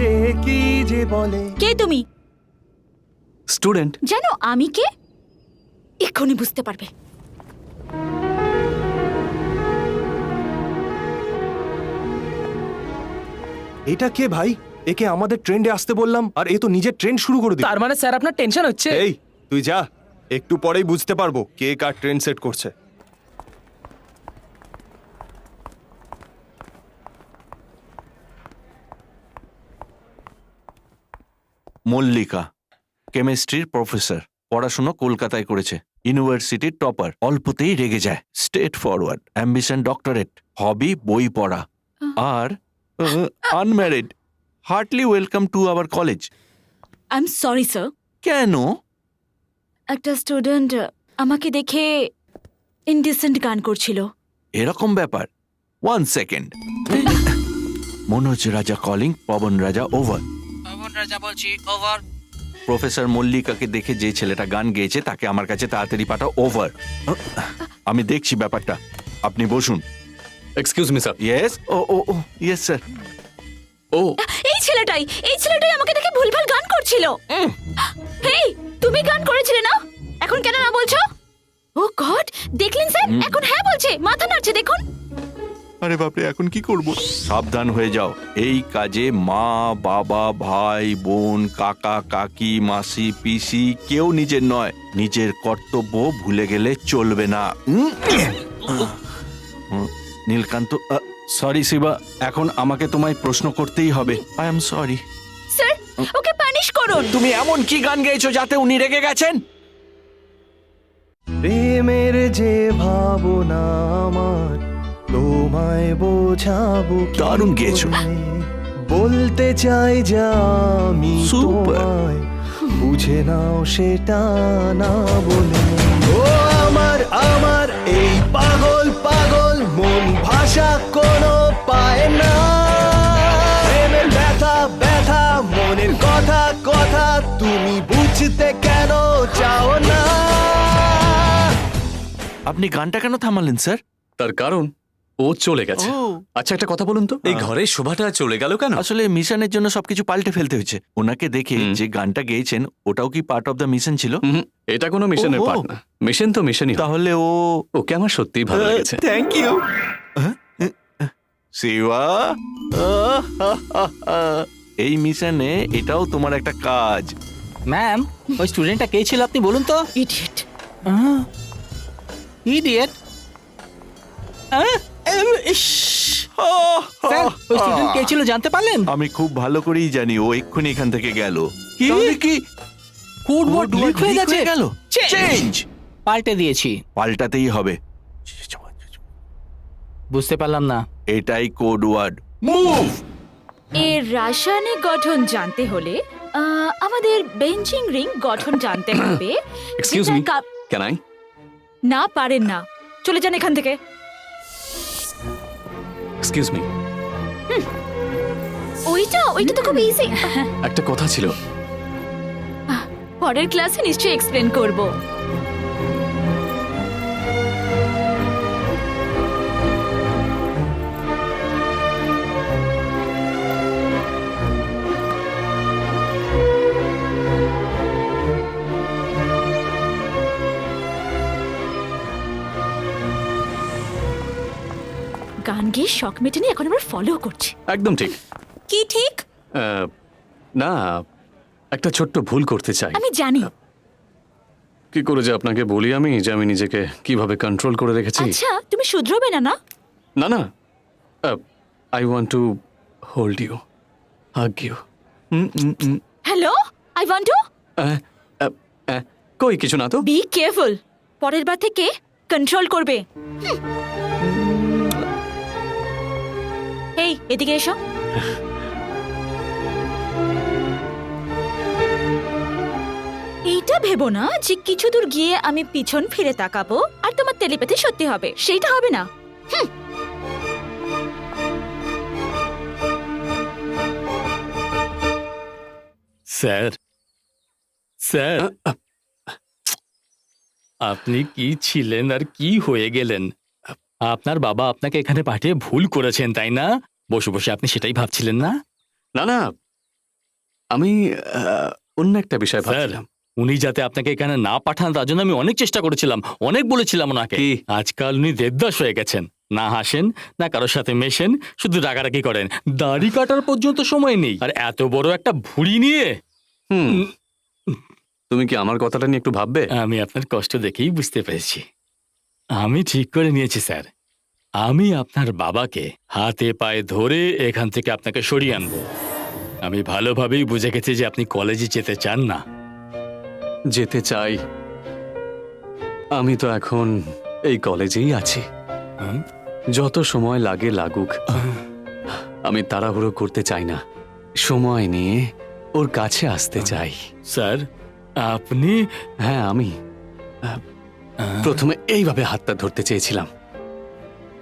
যে কি যে বলে। কে তুমি? স্টুডেন্ট। জানো আমি কে? এক্ষুনি বুঝতে পারবে। এটা কে ভাই? একে আমাদের ট্রেন্ডে আসতে বললাম আর এ তো নিজের ট্রেন্ড শুরু করে দিল। তার মানে স্যার আপনার টেনশন হচ্ছে? এই তুই যা, একটু পরেই বুঝতে পারবো কে কার ট্রেন্ড সেট করছে। মল্লিকা কেমিস্ট্রির প্রফেসর, পড়াশোনা কলকাতায় করেছে, ইউনিভার্সিটির টপার, অল্পতেই রেগে যায়, straight forward, ambition doctorate, hobby বই পড়া, আর unmarried. Heartily welcome to our college. I am sorry sir. কেন? একটা স্টুডেন্ট আমাকে দেখে ইনডিসেন্ট গান করছিল। এরকম ব্যাপার? 1 সেকেন্ড। মনোজ রাজা কলিং, পবন রাজা ওভার। পবন রাজা বলছি, ওভার। প্রফেসর মল্লিকাকে দেখে যে ছেলেটা গান গেয়েছে তাকে আমার কাছে তাড়াতাড়ি পাঠাও, ওভার। আমি দেখছি ব্যাপারটা, আপনি বসুন। Excuse me sir. ইয়েস, ও ও ও ইয়েস স্যার। ও এই ছেলেটাই আমাকে দেখে ভুলভাল গান করছিল। হেই, তুমি গান করেছিলে না? এখন কেন না বলছো? ও গড, দেখলেন স্যার? এখন হ্যাঁ বলছে, মাথা নাড়ছে, দেখুন। আরে বাপরে, এখন কি করব? সাবধান হয়ে যাও, এই কাজে মা বাবা ভাই বোন কাকা কাকি মাসি পিসি কেউ নিজের নয়, নিজের কর্তব্য ভুলে গেলে চলবে না। নীলকান্ত, সরি শিবা, এখন আমাকে তোমায় প্রশ্ন করতেই হবে। I am sorry sir, okay punish করুন। তুমি এমন কি গান গেয়েছো যাতে উনি রেগে গেছেন? প্রেমের যে ভাবনা আমার, তোমায় বোঝাবো কি দারুণ গেয়েছো। করে? বলতে চাই যা আমি Super. তোমায়, বুঝে নাও সেটা না বলে। ও আমার আমার এই পাগল পাগল মন, ভাষা কোনো পায় না। প্রেমের ব্যথা ব্যথা, মনের কথা কথা, তুমি বুঝতে কেন চাও না? আপনি গানটা কেন থামালেন স্যার? তার কারণ ও চলে গেছে। আচ্ছা একটা কথা বলুন তো, এই ঘরের শোভাটা চলে গেল কেন? আসলে মিশনের জন্য সবকিছু পাল্টে ফেলতে হয়েছে। ওনাকে দেখে যে গানটা গেয়েছেন ওটাও কি পার্ট অফ দ্য মিশন ছিল? এটা কোনো মিশনের ওহো। পার্ট না। মিশন তো মিশনই হয়। তাহলে ওকে আমার সত্যিই ভালো লেগেছে। Thank you Shiva. এই মিশনে এটাও তোমার একটা কাজ। ম্যাম, ওই স্টুডেন্টটা কে ছিল আপনি বলুন তো? ইডিয়েট। ইডিয়েট। স্যার, ওই স্টুডেন্ট কে ছিল জানতে পারলেন? আমি খুব ভালো করেই জানি ও এক্ষুনি এখান থেকে গেল। কি? তাহলে কি কোডওয়ার্ড লিক হয়ে গেছে? গেল? চেঞ্জ পাল্টে দিয়েছি। পাল্টাতেই হবে। বুঝতে পারলাম না। এটাই কোড ওয়ার্ড, মুভ। এর রাসায়নিক গঠন জানতে হলে আমাদের বেঞ্চিং রিং গঠন জানতে হবে। Excuse me, can I? না পারেন না, চলে যান এখান থেকে। এক্সকিউজ মি, ওইটা তো খুব ইজি। একটা কথা ছিল। পরের ক্লাসে নিশ্চয়ই এক্সপ্লেন করব। গান গেয়ে শখ মেটেনি, এখন আবার ফলো করছে। একদম ঠিক। কি ঠিক? না, একটা ছোট্ট ভুল করতে চাই। আমি জানি। কি করে যে আপনাকে বলি আমি যে আমি নিজেকে কিভাবে কন্ট্রোল করে রেখেছি। আচ্ছা, তুমি শুধরোবে না? না না না, I want to hold you, hug you. Hello, I want to. কই কিছু না তো। বি কেয়ারফুল, পরের বার থেকে কন্ট্রোল করবে। এই এদিকে এসো। এইটা ভেবো না যে কিছু দূর গিয়ে আমি পিছন ফিরে তাকাবো আর তোমার টেলিপ্যাথি সত্যি হবে, সেইটা হবে না। স্যার, স্যার, আপনি কি ছিলেন আর কি হয়ে গেলেন? আপনার বাবা আপনাকে এখানে পাঠিয়ে ভুল করেছেন, তাই না? বসে বসে আপনি সেটাই ভাবছিলেন না? না না, আমি অন্য একটা বিষয় স্যার ভাবছিলাম। উনি যাতে আপনাকে এখানে না পাঠান তার জন্য আমি অনেক চেষ্টা করেছিলাম, অনেক বলেছিলাম ওনাকে। কি? আজকাল উনি দেবদাস হয়ে গেছেন, না হাসেন না কারোর সাথে মেশেন, শুধু রাগারাগি করেন, দাড়ি কাটার পর্যন্ত সময় নেই, আর এত বড় একটা ভুঁড়ি নিয়ে। হুম, তুমি কি আমার কথাটা নিয়ে একটু ভাববে? আমি আপনার কষ্ট দেখেই বুঝতে পেরেছি। আমি ঠিক করে নিয়েছি স্যার, আমি আপনার বাবাকে হাতে পায়ে ধরে এখান থেকে আপনাকে সরিয়ে আনবো। আমি ভালোভাবেই বুঝে গেছি যে আপনি কলেজে যেতে চান না। যেতে চাই। আমি তো এখন এই কলেজেই আছি। হুম? যত সময় লাগে লাগুক, আমি তাড়াহুড়ো করতে চাই না। সময় নিয়ে ওর কাছে আসতে চাই। স্যার আপনি হ্যাঁ, আমি প্রথমে এইভাবে হাতটা ধরতে চেয়েছিলাম,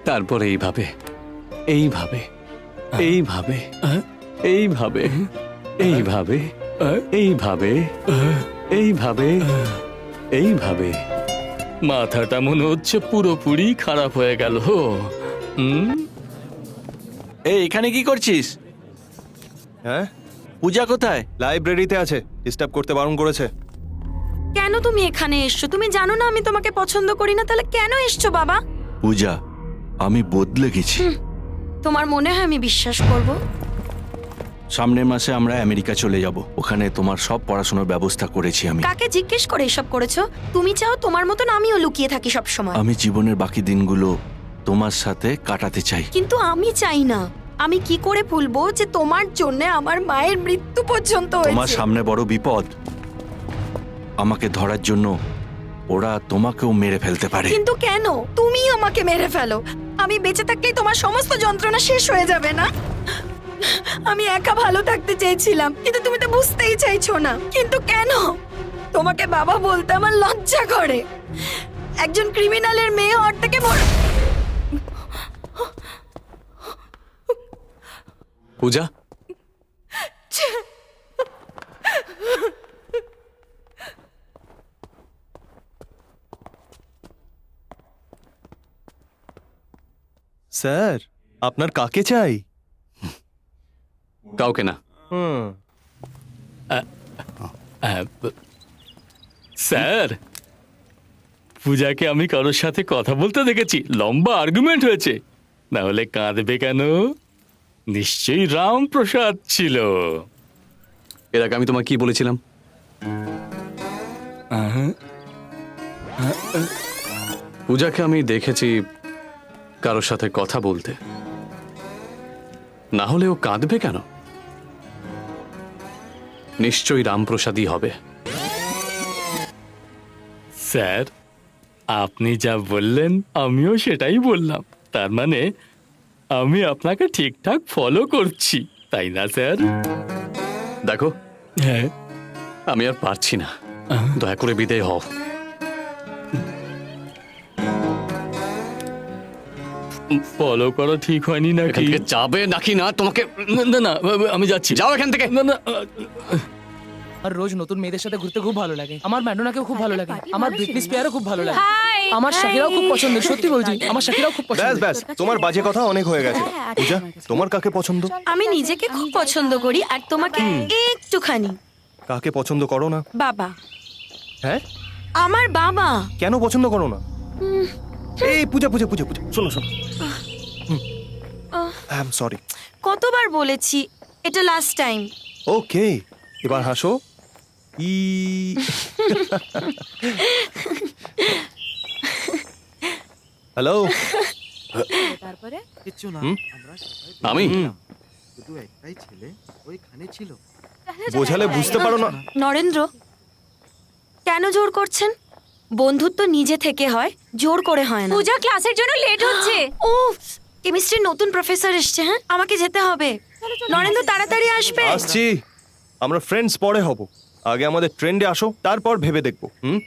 তারপরে এইভাবে, এইভাবে, এইভাবে, এইভাবে, এইভাবে, এইভাবে, এইভাবে, এইভাবে। মাথাটা মনে হচ্ছে পুরোপুরি খারাপ হয়ে গেল। হুম? এই এখানে কি করছিস? হ্যাঁ, পূজা কোথায়? লাইব্রেরিতে আছে, ডিস্টার্ব করতে বারণ করেছে। কেন তুমি এখানে এসছো? তুমি জানো না আমি তোমাকে পছন্দ করি না, তাহলে কেন এসছো বাবা? পূজা, আমি বদলে গেছি। তোমার মনে হয় আমি বিশ্বাস করব? সামনের মাসে আমরা আমেরিকা চলে যাব, ওখানে তোমার সব পড়াশোনার ব্যবস্থা করেছি আমি। কাকে জিজ্ঞেস করে এসব করেছো? তুমি চাও তোমার মতন আমিও লুকিয়ে থাকি সব সময়? আমি জীবনের বাকি দিনগুলো তোমার সাথে কাটাতে চাই। কিন্তু আমি চাই না। আমি কি করে ভুলবো যে তোমার জন্য আমার মায়ের মৃত্যু পর্যন্ত তোমার হয়েছে? সামনে বড় বিপদ, আমাকে ধরার জন্য ওরা তোমাকেও মেরে ফেলতে পারে। কিন্তু কেন? তুমি আমাকে মেরে ফেলো, আমি বেঁচে থাকলেই তোমার সমস্ত যন্ত্রণা শেষ হয়ে যাবে না? আমি একা ভালো থাকতে চেয়েছিলাম, কিন্তু তুমি তো বুঝতেই চাইছো না। কিন্তু কেন? তোমাকে বাবা বলতে আমার লজ্জা করে। একজন ক্রিমিনালের মেয়ে হওয়ার থেকে পূজা, স্যার, আপনার কাকে চাই? কাউকে না। হুম, স্যার পূজাকে আমি কারোর সাথে কথা বলতে দেখেছি, লম্বা আর্গুমেন্ট হয়েছে, না হলে কাঁদবে কেন? নিশ্চয়ই রামপ্রসাদ ছিল। এর আগে আমি তোমায় কি বলেছিলাম? পূজাকে আমি দেখেছি কারোর সাথে কথা বলতে, না হলে ও কাঁদবে কেন? নিশ্চয়ই রামপ্রসাদই হবে। স্যার আপনি যা বললেন আমিও সেটাই বললাম, তার মানে আমি আপনাকে ঠিকঠাক ফলো করছি, তাই না স্যার? দেখো, হ্যাঁ। আমি আর পারছি না, দয়া করে বিদায় হও। ফলো করা ঠিক হয়নি এখান নাকি? থেকে যাবে নাকি না তোমাকে? না না না, আমি যাচ্ছি। যাও এখান থেকে। না না, আর রোজ নতুন মেয়েদের সাথে ঘুরতে খুব ভালো লাগে। আমার ম্যাডোনাকেও খুব ভালো লাগে, আমার ব্রিটনি স্পিয়ারও খুব ভালো লাগে, হাই, আমার শাকিরাও খুব পছন্দের। সত্যি বলছি, আমার শাকিরাও খুব ব্যাস পছন্দের। ব্যাস, তোমার বাজে কথা অনেক হয়ে গেছে। পূজা, তোমার কাকে পছন্দ? আমি নিজেকে খুব পছন্দ করি, আর তোমাকে একটুখানি। কাকে পছন্দ করো না? বাবা, হ্যাঁ, আমার বাবা। কেন পছন্দ করো না? এই পূজা পূজা পূজা পূজা, শোনো শোনো, আই এম সরি। কতবার বলেছি, এটা লাস্ট টাইম। ওকে, এবার হাসো। ই হ্যালো। কিচ্ছু না, হুম? আমরা সবাই আমি শুধু একটাই ছেলে ওইখানে ছিল। বোঝালে বুঝতে পারো না? নরেন্দ্র, কেন জোর করছেন? বন্ধুত্ব নিজে থেকে হয়, জোর করে হয় না। পূজা ক্লাসের জন্য লেট হচ্ছে। ও, কেমিস্ট্রির নতুন প্রফেসর এসছে। হ্যাঁ, আমাকে যেতে হবে। নরেন্দ্র তাড়াতাড়ি আসবে। আসছি, আমরা ফ্রেন্ডস পরে হব। আগে আমাদের ট্রেন্ডে আসো, তারপর ভেবে দেখবো। হুম,